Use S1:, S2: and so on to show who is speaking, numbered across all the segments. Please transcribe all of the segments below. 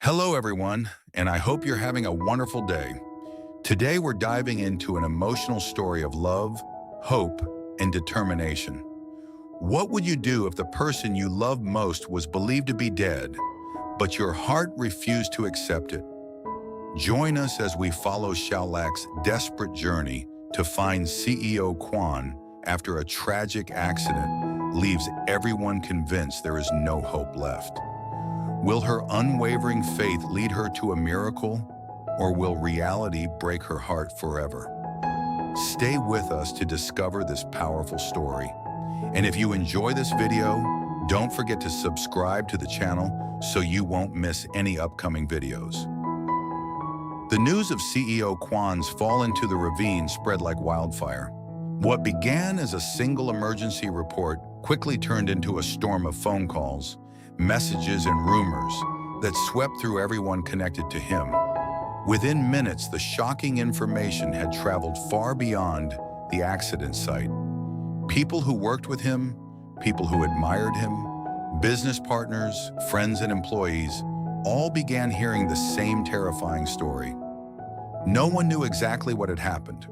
S1: Hello, everyone, and I hope you're having a wonderful day. Today, we're diving into an emotional story of love, hope, and determination. What would you do if the person you love most was believed to be dead, but your heart refused to accept it? Join us as we follow Xiaolak's desperate journey to find CEO Quan after a tragic accident leaves everyone convinced there is no hope left. Will her unwavering faith lead her to a miracle, or will reality break her heart forever? Stay with us to discover this powerful story. And if you enjoy this video, don't forget to subscribe to the channel so you won't miss any upcoming videos. The news of CEO Quan's fall into the ravine spread like wildfire. What began as a single emergency report quickly turned into a storm of phone calls, messages, and rumors that swept through everyone connected to him. Within minutes, the shocking information had traveled far beyond the accident site. People who worked with him, people who admired him, business partners, friends, and employees all began hearing the same terrifying story. No one knew exactly what had happened.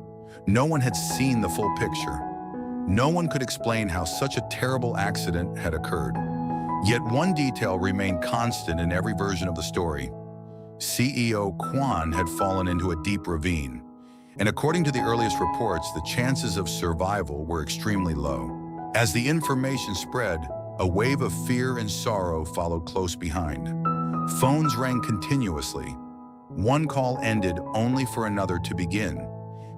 S1: No one had seen the full picture. No one could explain how such a terrible accident had occurred. Yet one detail remained constant in every version of the story. CEO Quan had fallen into a deep ravine, and according to the earliest reports, the chances of survival were extremely low. As the information spread, a wave of fear and sorrow followed close behind. Phones rang continuously. One call ended only for another to begin.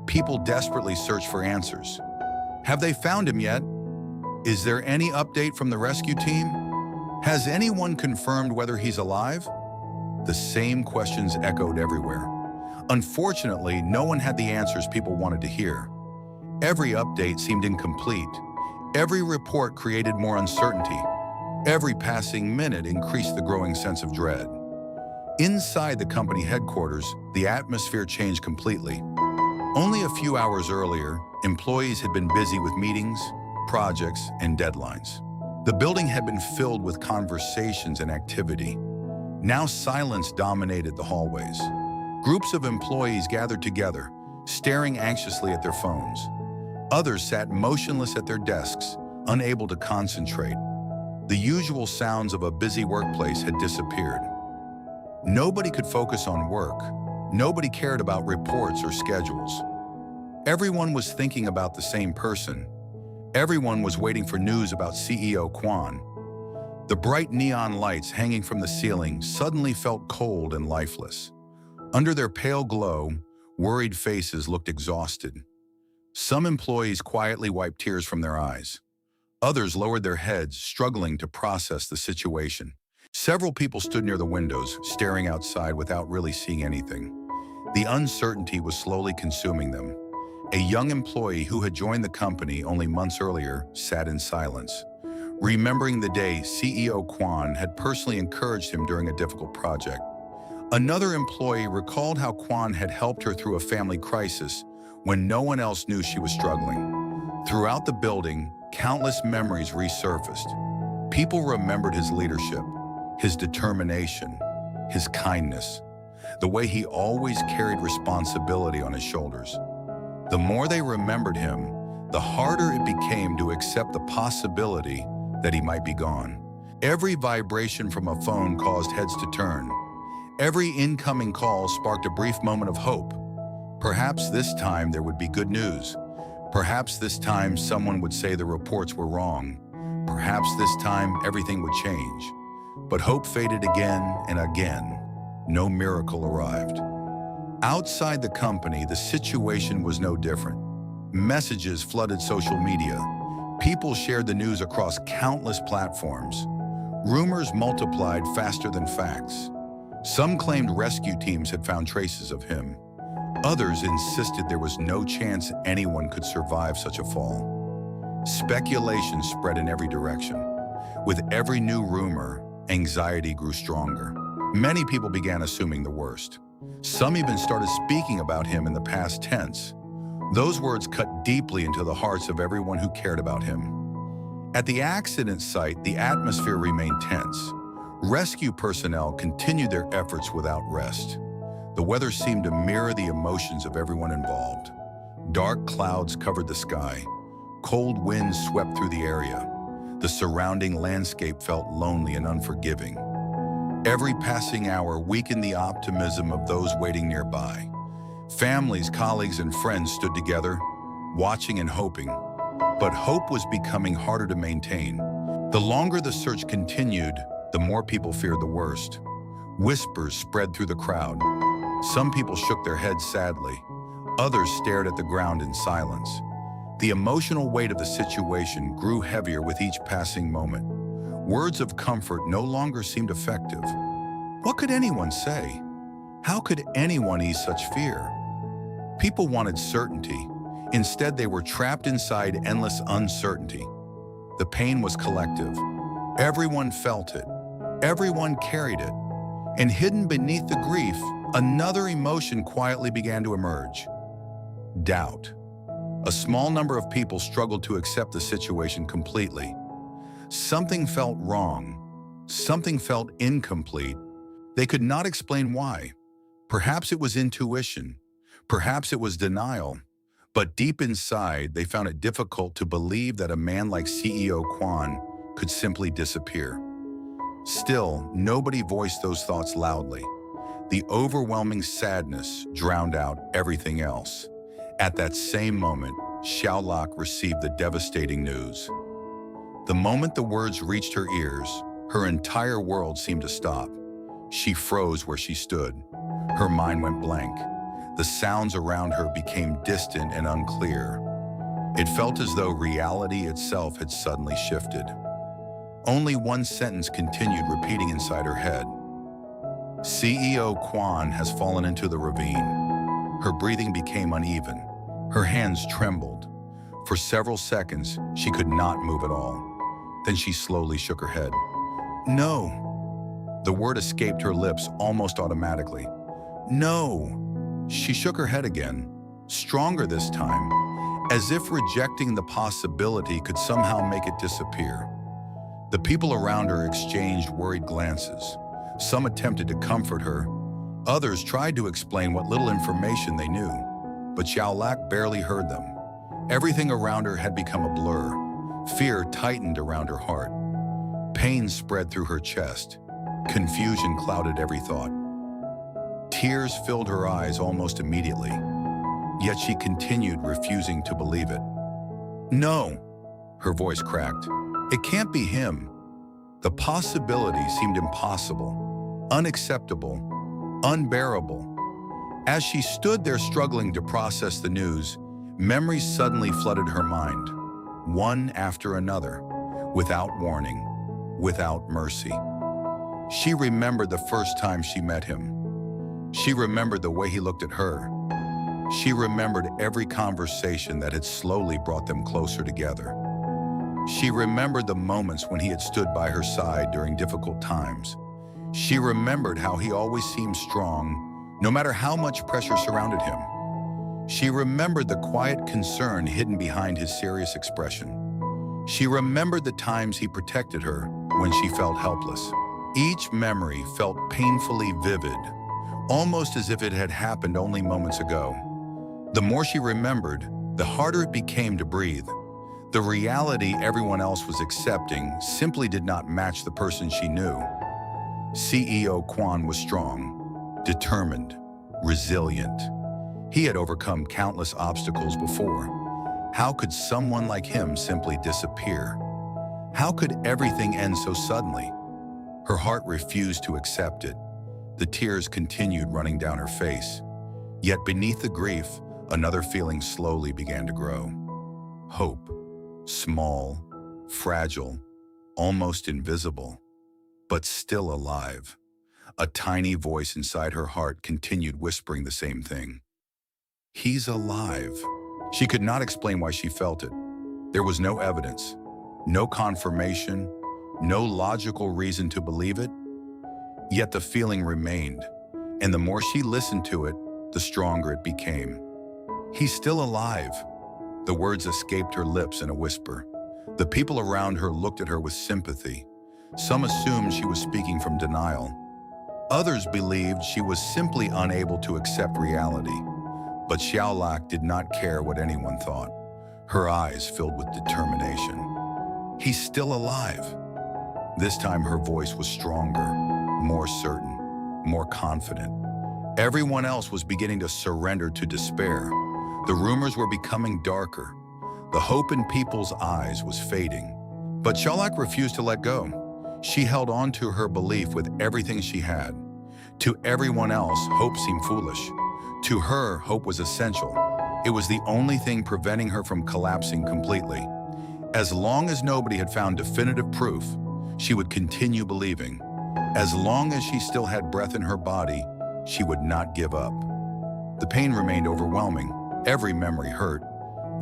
S1: People desperately searched for answers. Have they found him yet? Is there any update from the rescue team? Has anyone confirmed whether he's alive? The same questions echoed everywhere. Unfortunately, no one had the answers people wanted to hear. Every update seemed incomplete. Every report created more uncertainty. Every passing minute increased the growing sense of dread. Inside the company headquarters, the atmosphere changed completely. Only a few hours earlier, employees had been busy with meetings, projects, and deadlines. The building had been filled with conversations and activity. Now silence dominated the hallways. Groups of employees gathered together, staring anxiously at their phones. Others sat motionless at their desks, unable to concentrate. The usual sounds of a busy workplace had disappeared. Nobody could focus on work. Nobody cared about reports or schedules. Everyone was thinking about the same person. Everyone was waiting for news about CEO Quan. The bright neon lights hanging from the ceiling suddenly felt cold and lifeless. Under their pale glow, worried faces looked exhausted. Some employees quietly wiped tears from their eyes. Others lowered their heads, struggling to process the situation. Several people stood near the windows, staring outside without really seeing anything. The uncertainty was slowly consuming them. A young employee who had joined the company only months earlier sat in silence, remembering the day CEO Quan had personally encouraged him during a difficult project. Another employee recalled how Quan had helped her through a family crisis when no one else knew she was struggling. Throughout the building, countless memories resurfaced. People remembered his leadership, his determination, his kindness, the way he always carried responsibility on his shoulders. The more they remembered him, the harder it became to accept the possibility that he might be gone. Every vibration from a phone caused heads to turn. Every incoming call sparked a brief moment of hope. Perhaps this time there would be good news. Perhaps this time someone would say the reports were wrong. Perhaps this time everything would change. But hope faded again and again. No miracle arrived. Outside the company, the situation was no different. Messages flooded social media. People shared the news across countless platforms. Rumors multiplied faster than facts. Some claimed rescue teams had found traces of him. Others insisted there was no chance anyone could survive such a fall. Speculation spread in every direction. With every new rumor, anxiety grew stronger. Many people began assuming the worst. Some even started speaking about him in the past tense. Those words cut deeply into the hearts of everyone who cared about him. At the accident site, the atmosphere remained tense. Rescue personnel continued their efforts without rest. The weather seemed to mirror the emotions of everyone involved. Dark clouds covered the sky. Cold winds swept through the area. The surrounding landscape felt lonely and unforgiving. Every passing hour weakened the optimism of those waiting nearby. Families, colleagues, and friends stood together, watching and hoping. But hope was becoming harder to maintain. The longer the search continued, the more people feared the worst. Whispers spread through the crowd. Some people shook their heads sadly. Others stared at the ground in silence. The emotional weight of the situation grew heavier with each passing moment. Words of comfort no longer seemed effective. What could anyone say? How could anyone ease such fear? People wanted certainty. Instead, they were trapped inside endless uncertainty. The pain was collective. Everyone felt it. Everyone carried it. And hidden beneath the grief, another emotion quietly began to emerge. Doubt. A small number of people struggled to accept the situation completely. Something felt wrong. Something felt incomplete. They could not explain why. Perhaps it was intuition. Perhaps it was denial. But deep inside, they found it difficult to believe that a man like CEO Quan could simply disappear. Still, nobody voiced those thoughts loudly. The overwhelming sadness drowned out everything else. At that same moment, Ly received the devastating news. The moment the words reached her ears, her entire world seemed to stop. She froze where she stood. Her mind went blank. The sounds around her became distant and unclear. It felt as though reality itself had suddenly shifted. Only one sentence continued repeating inside her head. CEO Quan has fallen into the ravine. Her breathing became uneven. Her hands trembled. For several seconds, she could not move at all. Then she slowly shook her head. No. The word escaped her lips almost automatically. No. She shook her head again, stronger this time, as if rejecting the possibility could somehow make it disappear. The people around her exchanged worried glances. Some attempted to comfort her. Others tried to explain what little information they knew, but Ly barely heard them. Everything around her had become a blur. Fear tightened around her heart. Pain spread through her chest. Confusion clouded every thought. Tears filled her eyes almost immediately, yet she continued refusing to believe it. No, her voice cracked. It can't be him. The possibility seemed impossible, unacceptable, unbearable. As she stood there struggling to process the news, memories suddenly flooded her mind, one after another, without warning, without mercy. She remembered the first time she met him. She remembered the way he looked at her. She remembered every conversation that had slowly brought them closer together. She remembered the moments when he had stood by her side during difficult times. She remembered how he always seemed strong, no matter how much pressure surrounded him. She remembered the quiet concern hidden behind his serious expression. She remembered the times he protected her when she felt helpless. Each memory felt painfully vivid, almost as if it had happened only moments ago. The more she remembered, the harder it became to breathe. The reality everyone else was accepting simply did not match the person she knew. CEO Quan was strong, determined, resilient. He had overcome countless obstacles before. How could someone like him simply disappear? How could everything end so suddenly? Her heart refused to accept it. The tears continued running down her face. Yet beneath the grief, another feeling slowly began to grow. Hope. Small, fragile, almost invisible, but still alive. A tiny voice inside her heart continued whispering the same thing. He's alive. She could not explain why she felt it. There was no evidence, no confirmation, no logical reason to believe it. Yet the feeling remained, and the more she listened to it, the stronger it became. He's still alive. The words escaped her lips in a whisper. The people around her looked at her with sympathy. Some assumed she was speaking from denial. Others believed she was simply unable to accept reality. But Xiaolak did not care what anyone thought. Her eyes filled with determination. He's still alive. This time her voice was stronger, more certain, more confident. Everyone else was beginning to surrender to despair. The rumors were becoming darker. The hope in people's eyes was fading. But Xiaolak refused to let go. She held on to her belief with everything she had. To everyone else, hope seemed foolish. To her, hope was essential. It was the only thing preventing her from collapsing completely. As long as nobody had found definitive proof, she would continue believing. As long as she still had breath in her body, she would not give up. The pain remained overwhelming. Every memory hurt.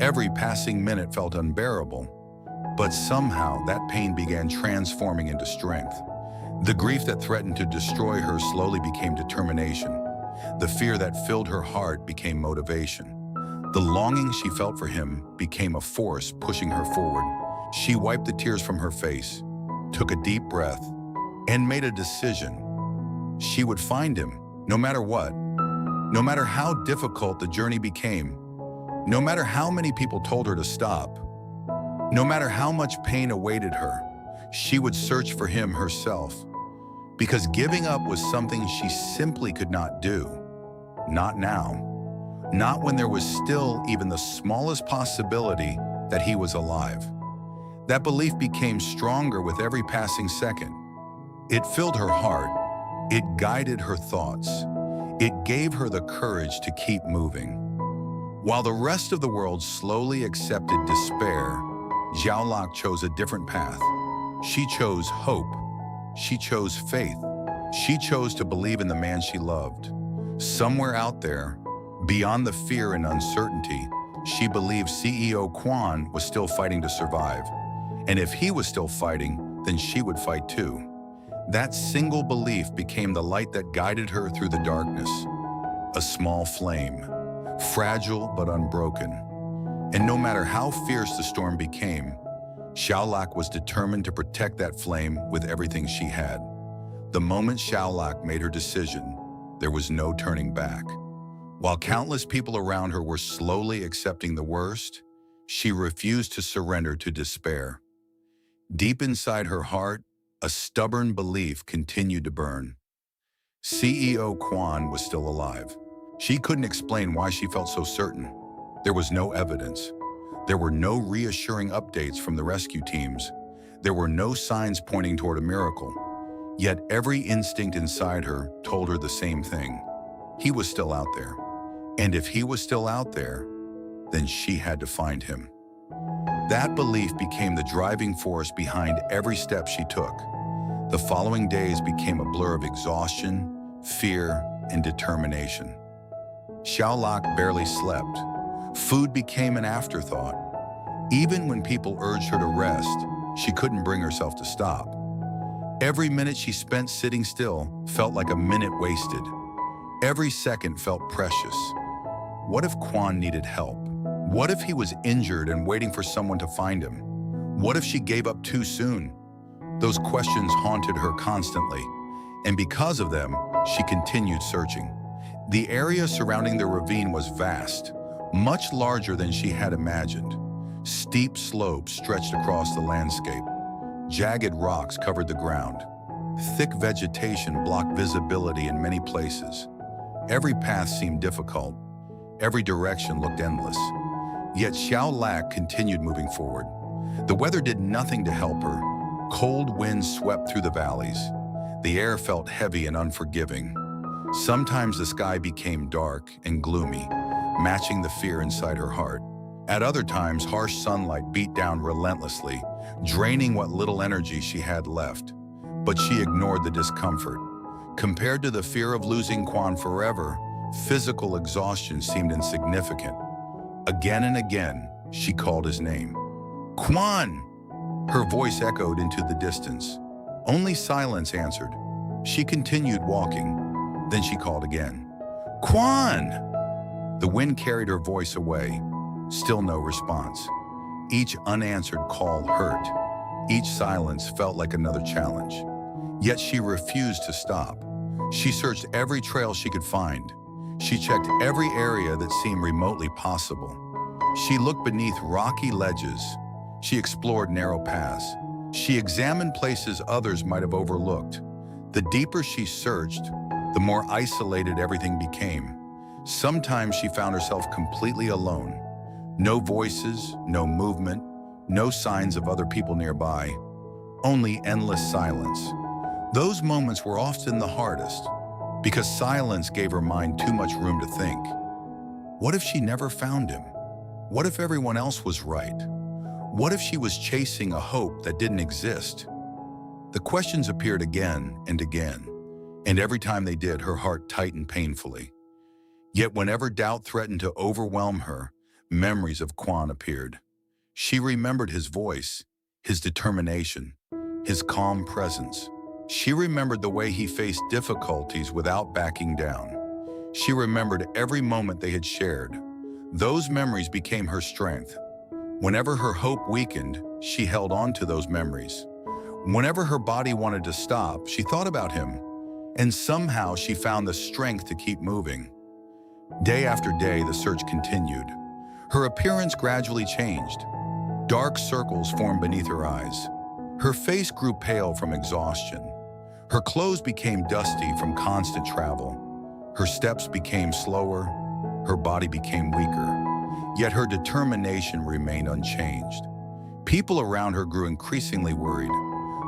S1: Every passing minute felt unbearable. But somehow that pain began transforming into strength. The grief that threatened to destroy her slowly became determination. The fear that filled her heart became motivation. The longing she felt for him became a force pushing her forward. She wiped the tears from her face, took a deep breath, and made a decision. She would find him, no matter what. No matter how difficult the journey became, no matter how many people told her to stop, no matter how much pain awaited her, she would search for him herself. Because giving up was something she simply could not do. Not now. Not when there was still even the smallest possibility that he was alive. That belief became stronger with every passing second. It filled her heart. It guided her thoughts. It gave her the courage to keep moving. While the rest of the world slowly accepted despair, Xiaolak chose a different path. She chose hope. She chose faith. She chose to believe in the man she loved. Somewhere out there, beyond the fear and uncertainty, she believed CEO Quan was still fighting to survive. And if he was still fighting, then she would fight too. That single belief became the light that guided her through the darkness. A small flame, fragile but unbroken. And no matter how fierce the storm became, Xiaolak was determined to protect that flame with everything she had. The moment Xiaolak made her decision, there was no turning back. While countless people around her were slowly accepting the worst, she refused to surrender to despair. Deep inside her heart, a stubborn belief continued to burn. CEO Quan was still alive. She couldn't explain why she felt so certain. There was no evidence. There were no reassuring updates from the rescue teams. There were no signs pointing toward a miracle. Yet every instinct inside her told her the same thing. He was still out there. And if he was still out there, then she had to find him. That belief became the driving force behind every step she took. The following days became a blur of exhaustion, fear, and determination. Xiaolak barely slept. Food became an afterthought. Even when people urged her to rest, she couldn't bring herself to stop. Every minute she spent sitting still felt like a minute wasted. Every second felt precious. What if Quan needed help? What if he was injured and waiting for someone to find him? What if she gave up too soon? Those questions haunted her constantly, and because of them, she continued searching. The area surrounding the ravine was vast, much larger than she had imagined. Steep slopes stretched across the landscape. Jagged rocks covered the ground. Thick vegetation blocked visibility in many places. Every path seemed difficult. Every direction looked endless. Yet Xiaolak continued moving forward. The weather did nothing to help her. Cold winds swept through the valleys. The air felt heavy and unforgiving. Sometimes the sky became dark and gloomy, matching the fear inside her heart. At other times, harsh sunlight beat down relentlessly, draining what little energy she had left. But she ignored the discomfort. Compared to the fear of losing Quan forever, physical exhaustion seemed insignificant. Again and again, she called his name. Quan! Her voice echoed into the distance. Only silence answered. She continued walking. Then she called again. Quan! The wind carried her voice away. Still no response. Each unanswered call hurt. Each silence felt like another challenge. Yet she refused to stop. She searched every trail she could find. She checked every area that seemed remotely possible. She looked beneath rocky ledges. She explored narrow paths. She examined places others might have overlooked. The deeper she searched, the more isolated everything became. Sometimes she found herself completely alone. No voices, no movement, no signs of other people nearby. Only endless silence. Those moments were often the hardest, because silence gave her mind too much room to think. What if she never found him? What if everyone else was right? What if she was chasing a hope that didn't exist? The questions appeared again and again, and every time they did, her heart tightened painfully. Yet whenever doubt threatened to overwhelm her, memories of Quan appeared. She remembered his voice, his determination, his calm presence. She remembered the way he faced difficulties without backing down. She remembered every moment they had shared. Those memories became her strength. Whenever her hope weakened, she held on to those memories. Whenever her body wanted to stop, she thought about him, and somehow she found the strength to keep moving. Day after day, the search continued. Her appearance gradually changed. Dark circles formed beneath her eyes. Her face grew pale from exhaustion. Her clothes became dusty from constant travel. Her steps became slower. Her body became weaker. Yet her determination remained unchanged. People around her grew increasingly worried.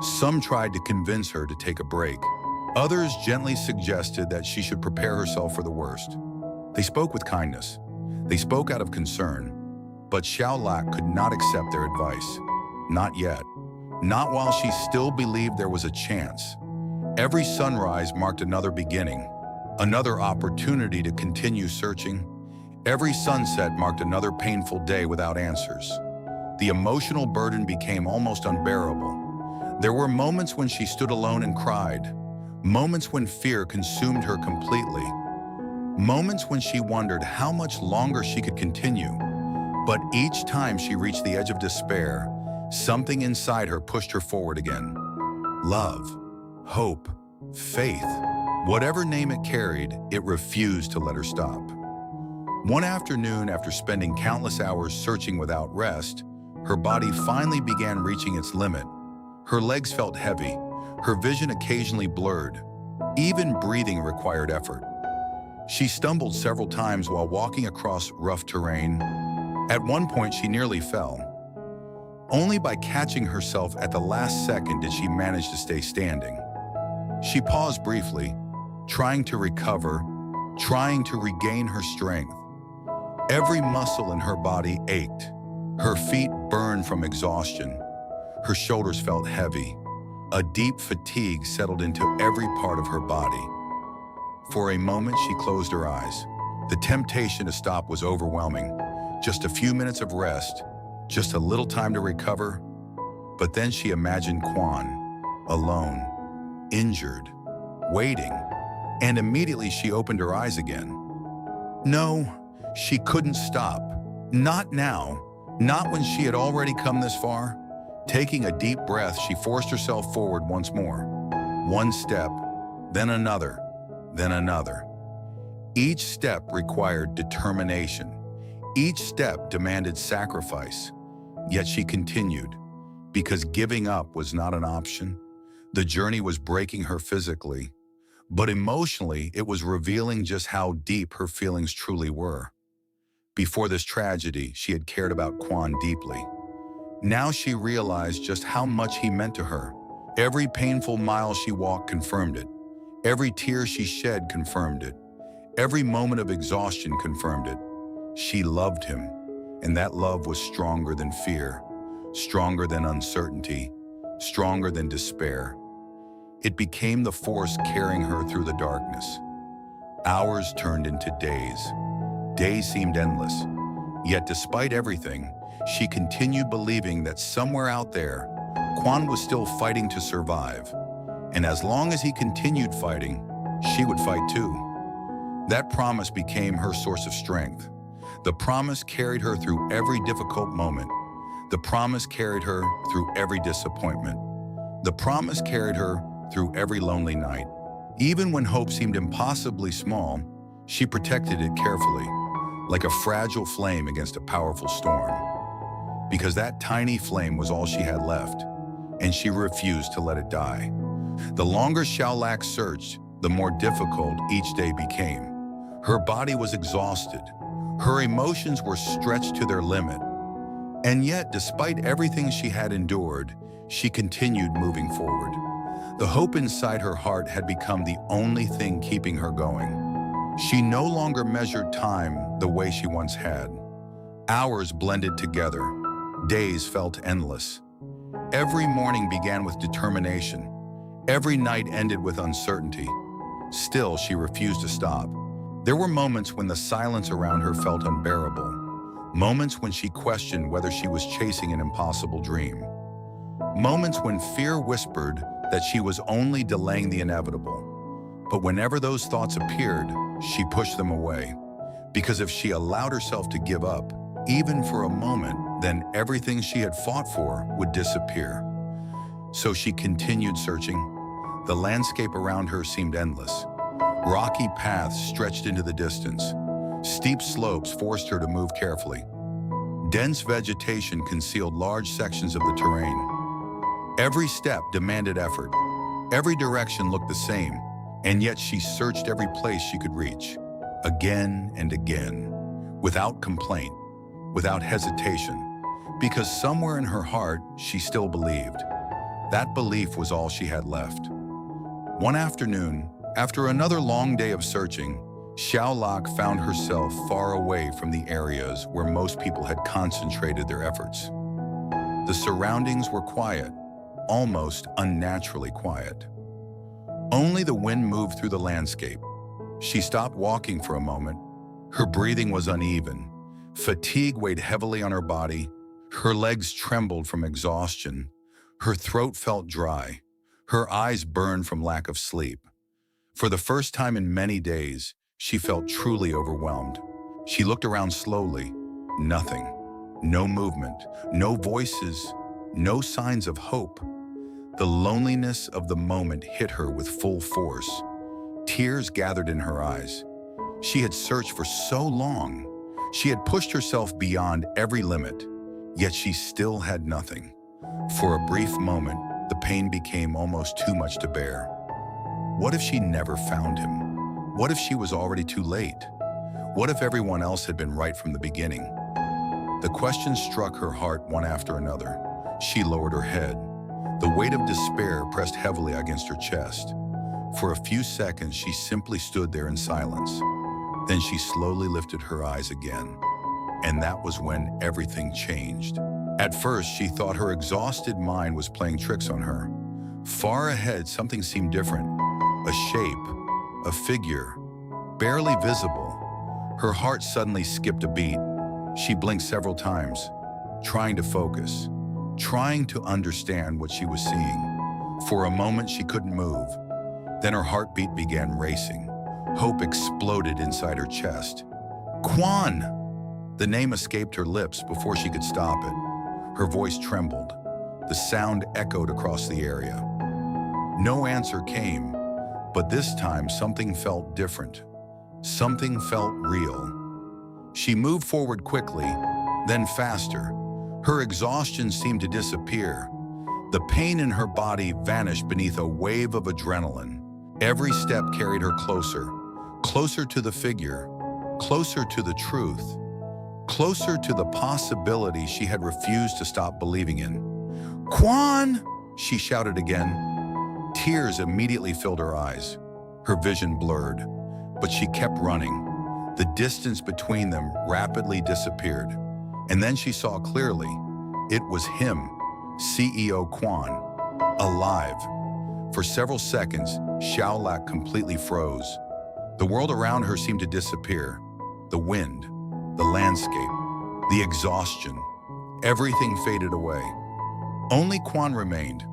S1: Some tried to convince her to take a break. Others gently suggested that she should prepare herself for the worst. They spoke with kindness. They spoke out of concern. But Xiao Lak could not accept their advice. Not yet. Not while she still believed there was a chance. Every sunrise marked another beginning, another opportunity to continue searching. Every sunset marked another painful day without answers. The emotional burden became almost unbearable. There were moments when she stood alone and cried, moments when fear consumed her completely, moments when she wondered how much longer she could continue. But each time she reached the edge of despair, something inside her pushed her forward again. Love, hope, faith, whatever name it carried, it refused to let her stop. One afternoon, after spending countless hours searching without rest, her body finally began reaching its limit. Her legs felt heavy, her vision occasionally blurred. Even breathing required effort. She stumbled several times while walking across rough terrain. At one point, she nearly fell. Only by catching herself at the last second did she manage to stay standing. She paused briefly, trying to recover, trying to regain her strength. Every muscle in her body ached. Her feet burned from exhaustion. Her shoulders felt heavy. A deep fatigue settled into every part of her body. For a moment, she closed her eyes. The temptation to stop was overwhelming. Just a few minutes of rest, just a little time to recover. But then she imagined Quan, alone, injured, waiting, and immediately she opened her eyes again. No, she couldn't stop. Not now, not when she had already come this far. Taking a deep breath, she forced herself forward once more. One step, then another, then another. Each step required determination. Each step demanded sacrifice. Yet she continued, because giving up was not an option. The journey was breaking her physically, but emotionally it was revealing just how deep her feelings truly were. Before this tragedy, she had cared about Quan deeply. Now she realized just how much he meant to her. Every painful mile she walked confirmed it. Every tear she shed confirmed it. Every moment of exhaustion confirmed it. She loved him, and that love was stronger than fear, stronger than uncertainty, stronger than despair. It became the force carrying her through the darkness. Hours turned into days. Days seemed endless. Yet despite everything, she continued believing that somewhere out there, Quan was still fighting to survive. And as long as he continued fighting, she would fight too. That promise became her source of strength. The promise carried her through every difficult moment. The promise carried her through every disappointment. The promise carried her through every lonely night. Even when hope seemed impossibly small, she protected it carefully, like a fragile flame against a powerful storm. Because that tiny flame was all she had left, and she refused to let it die. The longer Xiao searched, the more difficult each day became. Her body was exhausted. Her emotions were stretched to their limit. And yet, despite everything she had endured, she continued moving forward. The hope inside her heart had become the only thing keeping her going. She no longer measured time the way she once had. Hours blended together. Days felt endless. Every morning began with determination. Every night ended with uncertainty. Still, she refused to stop. There were moments when the silence around her felt unbearable. Moments when she questioned whether she was chasing an impossible dream. Moments when fear whispered that she was only delaying the inevitable. But whenever those thoughts appeared, she pushed them away. Because if she allowed herself to give up, even for a moment, then everything she had fought for would disappear. So she continued searching. The landscape around her seemed endless. Rocky paths stretched into the distance. Steep slopes forced her to move carefully. Dense vegetation concealed large sections of the terrain. Every step demanded effort. Every direction looked the same, and yet she searched every place she could reach. Again and again, without complaint, without hesitation, because somewhere in her heart she still believed. That belief was all she had left. One afternoon, after another long day of searching, Xiao found herself far away from the areas where most people had concentrated their efforts. The surroundings were quiet, almost unnaturally quiet. Only the wind moved through the landscape. She stopped walking for a moment. Her breathing was uneven. Fatigue weighed heavily on her body. Her legs trembled from exhaustion. Her throat felt dry. Her eyes burned from lack of sleep. For the first time in many days, she felt truly overwhelmed. She looked around slowly. Nothing. No movement. No voices. No signs of hope. The loneliness of the moment hit her with full force. Tears gathered in her eyes. She had searched for so long. She had pushed herself beyond every limit, yet she still had nothing. For a brief moment, the pain became almost too much to bear. What if she never found him? What if she was already too late? What if everyone else had been right from the beginning? The questions struck her heart one after another. She lowered her head. The weight of despair pressed heavily against her chest. For a few seconds, she simply stood there in silence. Then she slowly lifted her eyes again. And that was when everything changed. At first, she thought her exhausted mind was playing tricks on her. Far ahead, something seemed different. A shape, a figure, barely visible. Her heart suddenly skipped a beat. She blinked several times, trying to focus, trying to understand what she was seeing. For a moment, she couldn't move. Then her heartbeat began racing. Hope exploded inside her chest. Quan! The name escaped her lips before she could stop it. Her voice trembled. The sound echoed across the area. No answer came, but this time something felt different. Something felt real. She moved forward quickly, then faster. Her exhaustion seemed to disappear. The pain in her body vanished beneath a wave of adrenaline. Every step carried her closer, closer to the figure, closer to the truth, closer to the possibility she had refused to stop believing in. Quan! She shouted again. Tears immediately filled her eyes. Her vision blurred, but she kept running. The distance between them rapidly disappeared. And then she saw clearly. It was him, CEO Quan, alive. For several seconds, Xiao completely froze. The world around her seemed to disappear. The wind, the landscape, the exhaustion, everything faded away. Only Quan remained.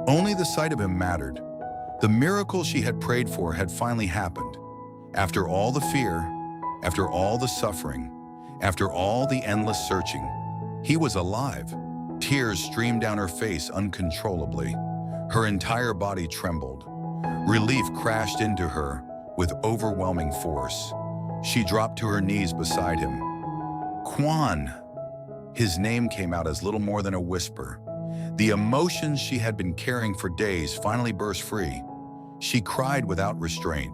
S1: Only the sight of him mattered. The miracle she had prayed for had finally happened. After all the fear, after all the suffering, after all the endless searching, he was alive. Tears streamed down her face uncontrollably. Her entire body trembled. Relief crashed into her with overwhelming force. She dropped to her knees beside him. Quan! His name came out as little more than a whisper. The emotions she had been carrying for days finally burst free. She cried without restraint.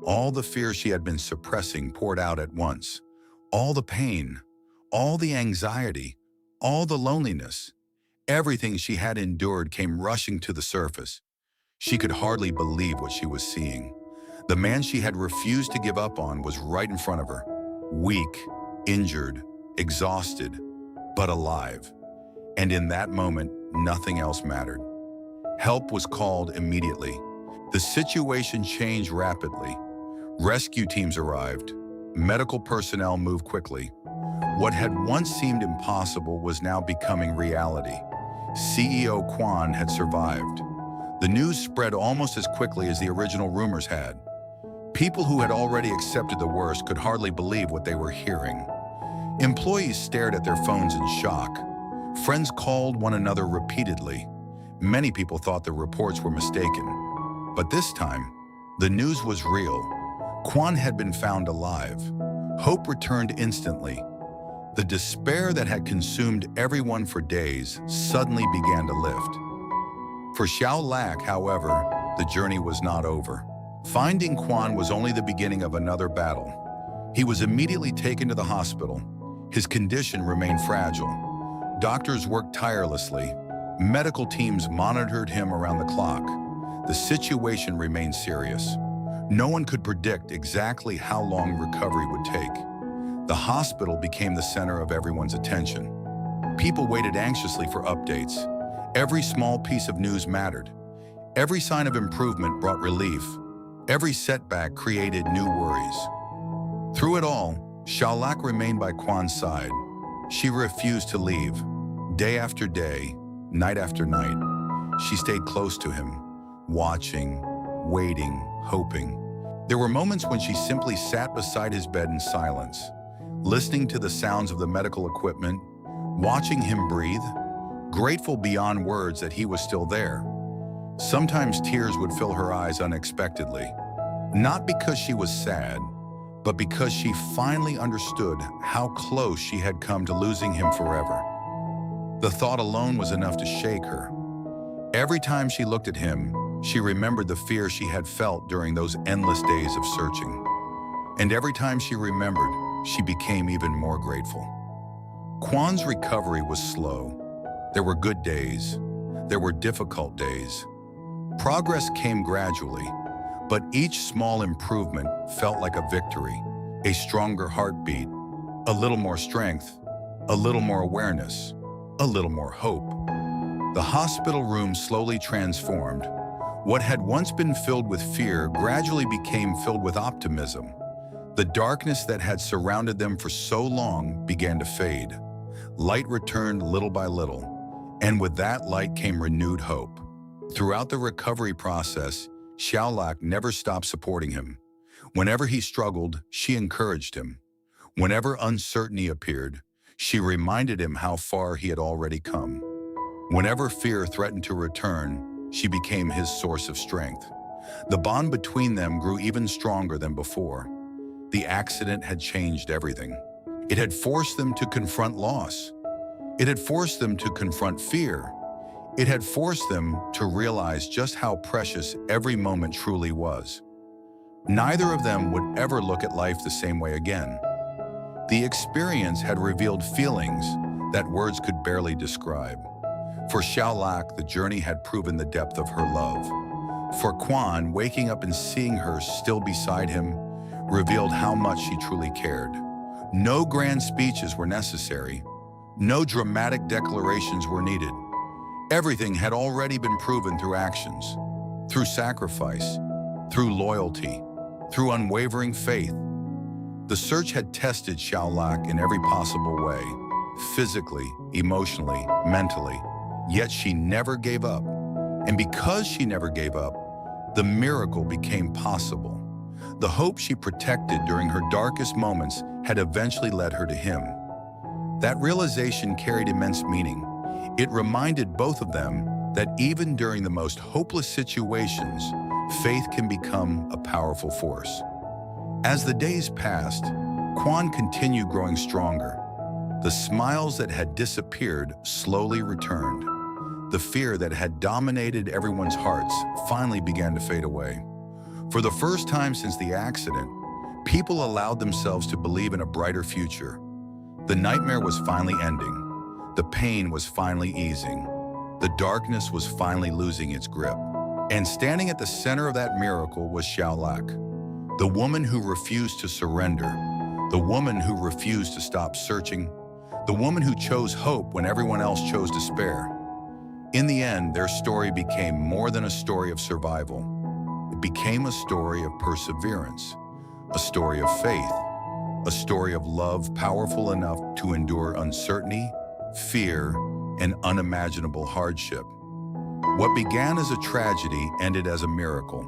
S1: All the fear she had been suppressing poured out at once. All the pain, all the anxiety, all the loneliness. Everything she had endured came rushing to the surface. She could hardly believe what she was seeing. The man she had refused to give up on was right in front of her. Weak, injured, exhausted, but alive. And in that moment, nothing else mattered. Help was called immediately. The situation changed rapidly. Rescue teams arrived. Medical personnel moved quickly. What had once seemed impossible was now becoming reality. CEO Quan had survived. The news spread almost as quickly as the original rumors had. People who had already accepted the worst could hardly believe what they were hearing. Employees stared at their phones in shock. Friends called one another repeatedly. Many people thought the reports were mistaken. But this time, the news was real. Quan had been found alive. Hope returned instantly. The despair that had consumed everyone for days suddenly began to lift. For Xiao Lak, however, the journey was not over. Finding Quan was only the beginning of another battle. He was immediately taken to the hospital. His condition remained fragile. Doctors worked tirelessly. Medical teams monitored him around the clock. The situation remained serious. No one could predict exactly how long recovery would take. The hospital became the center of everyone's attention. People waited anxiously for updates. Every small piece of news mattered. Every sign of improvement brought relief. Every setback created new worries. Through it all, Xiao Lak remained by Quan's side. She refused to leave. Day after day, night after night, she stayed close to him, watching, waiting, hoping. There were moments when she simply sat beside his bed in silence, listening to the sounds of the medical equipment, watching him breathe, grateful beyond words that he was still there. Sometimes tears would fill her eyes unexpectedly, not because she was sad, but because she finally understood how close she had come to losing him forever. The thought alone was enough to shake her. Every time she looked at him, she remembered the fear she had felt during those endless days of searching. And every time she remembered, she became even more grateful. Quan's recovery was slow. There were good days. There were difficult days. Progress came gradually, but each small improvement felt like a victory, a stronger heartbeat, a little more strength, a little more awareness, a little more hope. The hospital room slowly transformed. What had once been filled with fear gradually became filled with optimism. The darkness that had surrounded them for so long began to fade. Light returned little by little, and with that light came renewed hope. Throughout the recovery process, Xiao Lak never stopped supporting him. Whenever he struggled, she encouraged him. Whenever uncertainty appeared, she reminded him how far he had already come. Whenever fear threatened to return, she became his source of strength. The bond between them grew even stronger than before. The accident had changed everything. It had forced them to confront loss. It had forced them to confront fear. It had forced them to realize just how precious every moment truly was. Neither of them would ever look at life the same way again. The experience had revealed feelings that words could barely describe. For Xiao Lak, the journey had proven the depth of her love. For Quan, waking up and seeing her still beside him revealed how much she truly cared. No grand speeches were necessary. No dramatic declarations were needed. Everything had already been proven through actions, through sacrifice, through loyalty, through unwavering faith. The search had tested Xiao Lak in every possible way, physically, emotionally, mentally, yet she never gave up. And because she never gave up, the miracle became possible. The hope she protected during her darkest moments had eventually led her to him. That realization carried immense meaning. It reminded both of them that even during the most hopeless situations, faith can become a powerful force. As the days passed, Quan continued growing stronger. The smiles that had disappeared slowly returned. The fear that had dominated everyone's hearts finally began to fade away. For the first time since the accident, people allowed themselves to believe in a brighter future. The nightmare was finally ending. The pain was finally easing. The darkness was finally losing its grip. And standing at the center of that miracle was Ly, the woman who refused to surrender, the woman who refused to stop searching, the woman who chose hope when everyone else chose despair. In the end, their story became more than a story of survival. It became a story of perseverance, a story of faith, a story of love powerful enough to endure uncertainty, fear, and unimaginable hardship. What began as a tragedy ended as a miracle.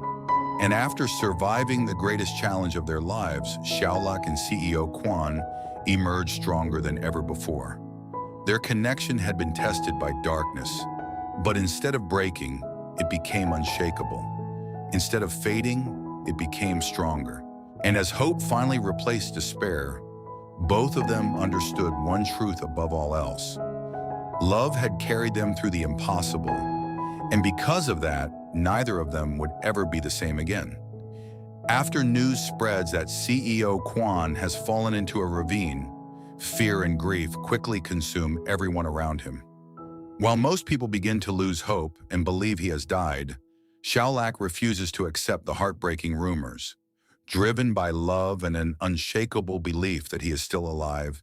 S1: And after surviving the greatest challenge of their lives, Ly and CEO Quan emerged stronger than ever before. Their connection had been tested by darkness, but instead of breaking, it became unshakable. Instead of fading, it became stronger. And as hope finally replaced despair, both of them understood one truth above all else. Love had carried them through the impossible, and because of that, neither of them would ever be the same again. After news spreads that CEO Quan has fallen into a ravine, fear and grief quickly consume everyone around him. While most people begin to lose hope and believe he has died, Ly refuses to accept the heartbreaking rumors. Driven by love and an unshakable belief that he is still alive,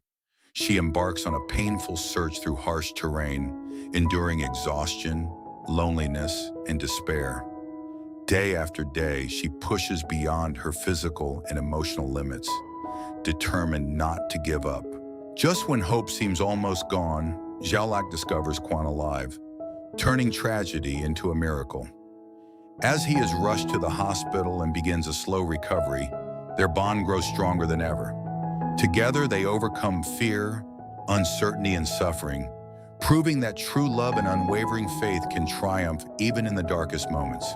S1: she embarks on a painful search through harsh terrain, enduring exhaustion, loneliness, and despair. Day after day, she pushes beyond her physical and emotional limits, determined not to give up. Just when hope seems almost gone, Ly discovers Quan alive, turning tragedy into a miracle. As he is rushed to the hospital and begins a slow recovery, their bond grows stronger than ever. Together, they overcome fear, uncertainty, and suffering, proving that true love and unwavering faith can triumph even in the darkest moments.